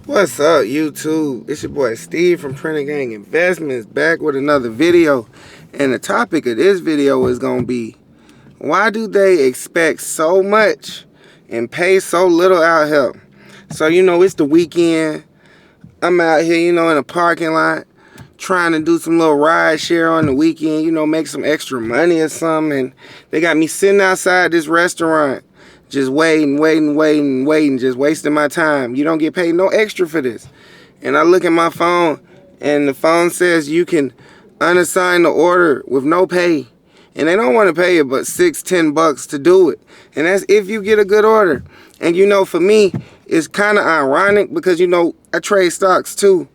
What's up, YouTube? It's your boy Steve from Printer Gang Investments, back with another video. And the topic of this video is going to be, why do they expect so much and pay so little out here? So, it's the weekend. I'm out here, in a parking lot, trying to do some little ride share on the weekend, make some extra money or something. And they got me sitting outside this restaurant, just waiting, just wasting my time. You don't get paid no extra for this. And I look at my phone, and the phone says you can unassign the order with no pay. And they don't want to pay you but $6-10 to do it. And that's if you get a good order. And for me, it's kind of ironic because, I trade stocks too.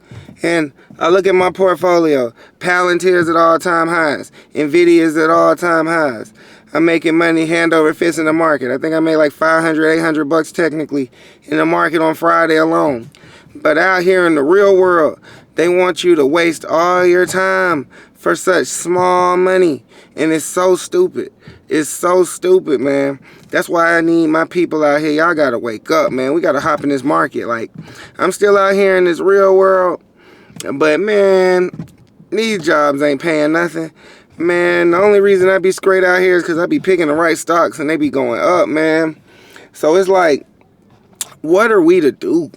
And I look at my portfolio. Palantir's at all-time highs. Nvidia's at all-time highs. I'm making money hand over fist in the market. I think I made like $500-800 technically in the market on Friday alone. But out here in the real world, they want you to waste all your time for such small money. And it's so stupid. It's so stupid, man. That's why I need my people out here. Y'all gotta wake up, man. We gotta hop in this market. Like, I'm still out here in this real world. But, man, these jobs ain't paying nothing. Man, the only reason I be straight out here is because I be picking the right stocks and they be going up, man. So it's like, what are we to do?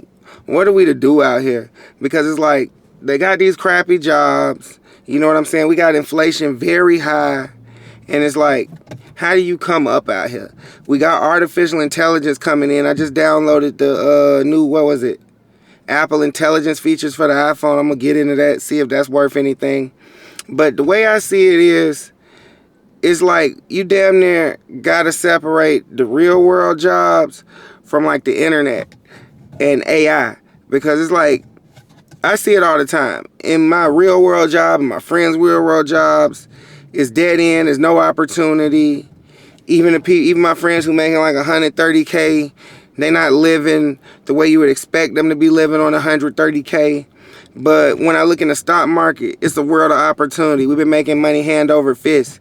What are we to do out here? Because it's like, they got these crappy jobs. You know what I'm saying? We got inflation very high. And it's like, how do you come up out here? We got artificial intelligence coming in. I just downloaded the new, Apple Intelligence features for the iPhone. I'm going to get into that, see if that's worth anything. But the way I see it is, it's like you damn near got to separate the real world jobs from like the internet and AI. Because it's like, I see it all the time. In my real world job, and my friends' real world jobs, it's dead end, there's no opportunity. Even my friends who making like $130K, they're not living the way you would expect them to be living on $130K. But when I look in the stock market, it's a world of opportunity. We've been making money hand over fist.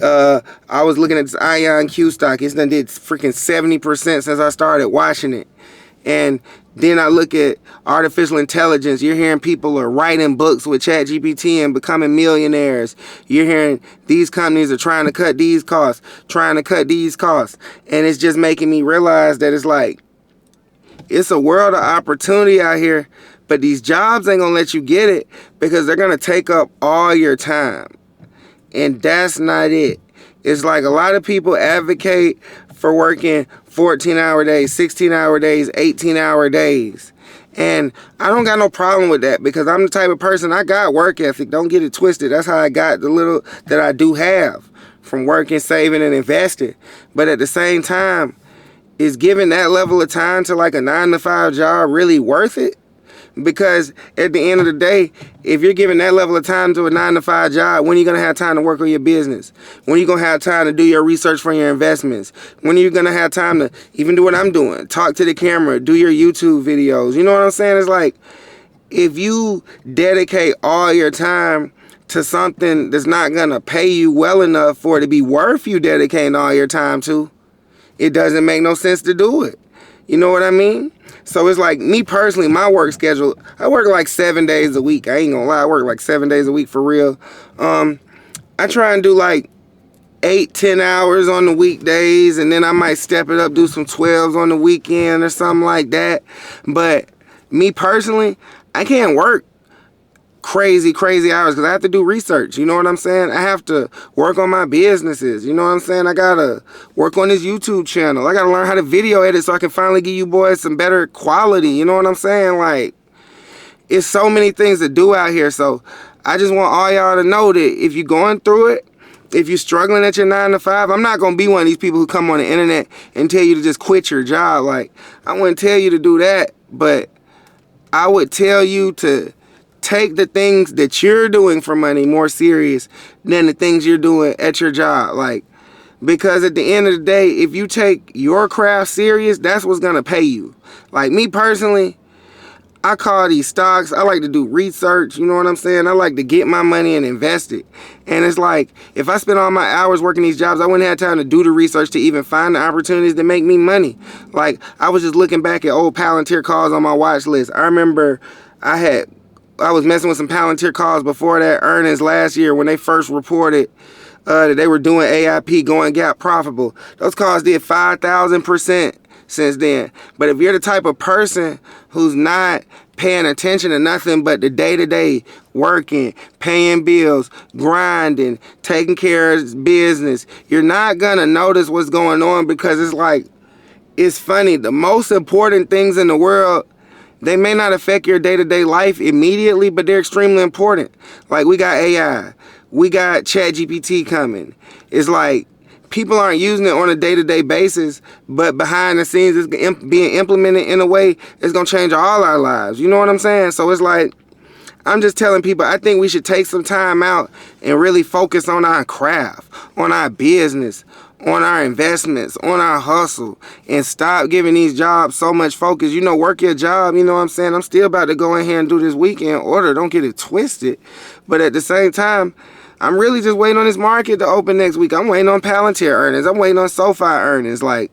I was looking at this IonQ stock. It's done did freaking 70% since I started watching it. And then I look at artificial intelligence. You're hearing people are writing books with ChatGPT and becoming millionaires. You're hearing these companies are trying to cut these costs, And it's just making me realize that it's like, it's a world of opportunity out here. But these jobs ain't gonna let you get it because they're gonna take up all your time. And that's not it. It's like a lot of people advocate for working 14-hour days, 16-hour days, 18-hour days. And I don't got no problem with that because I'm the type of person, I got work ethic. Don't get it twisted. That's how I got the little that I do have from working, saving, and investing. But at the same time, is giving that level of time to like a 9-to-5 job really worth it? Because at the end of the day, if you're giving that level of time to a 9-to-5 job, when are you going to have time to work on your business? When are you going to have time to do your research for your investments? When are you going to have time to even do what I'm doing? Talk to the camera, do your YouTube videos. You know what I'm saying? It's like, if you dedicate all your time to something that's not going to pay you well enough for it to be worth you dedicating all your time to, it doesn't make no sense to do it. You know what I mean? So it's like, me personally, my work schedule, I work like 7 days a week. I ain't gonna lie, I work like 7 days a week for real. I try and do like 8-10 hours on the weekdays, and then I might step it up, do some 12s on the weekend or something like that. But me personally, I can't work crazy hours because I have to do research. You know what I'm saying? I have to work on my businesses. You know what I'm saying? I gotta work on this YouTube channel. I gotta learn how to video edit so I can finally give you boys some better quality. You know what I'm saying? Like, it's so many things to do out here. So I just want all y'all to know that if you're going through it, if you're struggling at your 9-to-5, I'm not gonna be one of these people who come on the internet and tell you to just quit your job. Like, I wouldn't tell you to do that, but I would tell you to take the things that you're doing for money more serious than the things you're doing at your job. Like, because at the end of the day, if you take your craft serious, that's what's gonna pay you. Like, me personally, I call these stocks. I like to do research, you know what I'm saying? I like to get my money and invest it. And it's like, if I spend all my hours working these jobs, I wouldn't have time to do the research to even find the opportunities that make me money. Like, I was just looking back at old Palantir calls on my watch list. I remember I was messing with some Palantir calls before that earnings last year when they first reported that they were doing AIP, going gap profitable. Those calls did 5,000% since then. But if you're the type of person who's not paying attention to nothing but the day-to-day working, paying bills, grinding, taking care of business, you're not gonna notice what's going on, because it's like, it's funny, the most important things in the world, they may not affect your day-to-day life immediately, but they're extremely important. Like, we got AI, we got ChatGPT coming. It's like, people aren't using it on a day-to-day basis, but behind the scenes it's being implemented in a way that's gonna change all our lives. You know what I'm saying? So it's like, I'm just telling people, I think we should take some time out and really focus on our craft, on our business, on our investments, on our hustle, and stop giving these jobs so much focus. You know, work your job, you know what I'm saying? I'm still about to go in here and do this weekend order, don't get it twisted. But at the same time, I'm really just waiting on this market to open next week. I'm waiting on Palantir earnings. I'm waiting on SoFi earnings. Like,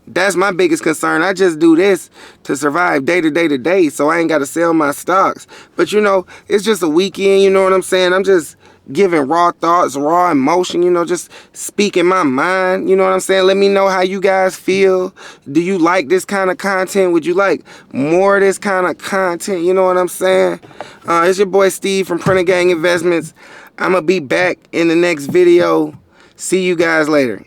that's my biggest concern. I just do this to survive day to day to day, so I ain't got to sell my stocks. But, you know, it's just a weekend, you know what I'm saying? I'm just giving raw thoughts, raw emotion, you know, just speaking my mind, you know what I'm saying? Let me know how you guys feel. Do you like this kind of content? Would you like more of this kind of content? You know what I'm saying? It's your boy Steve from Printer Gang Investments. I'm going to be back in the next video. See you guys later.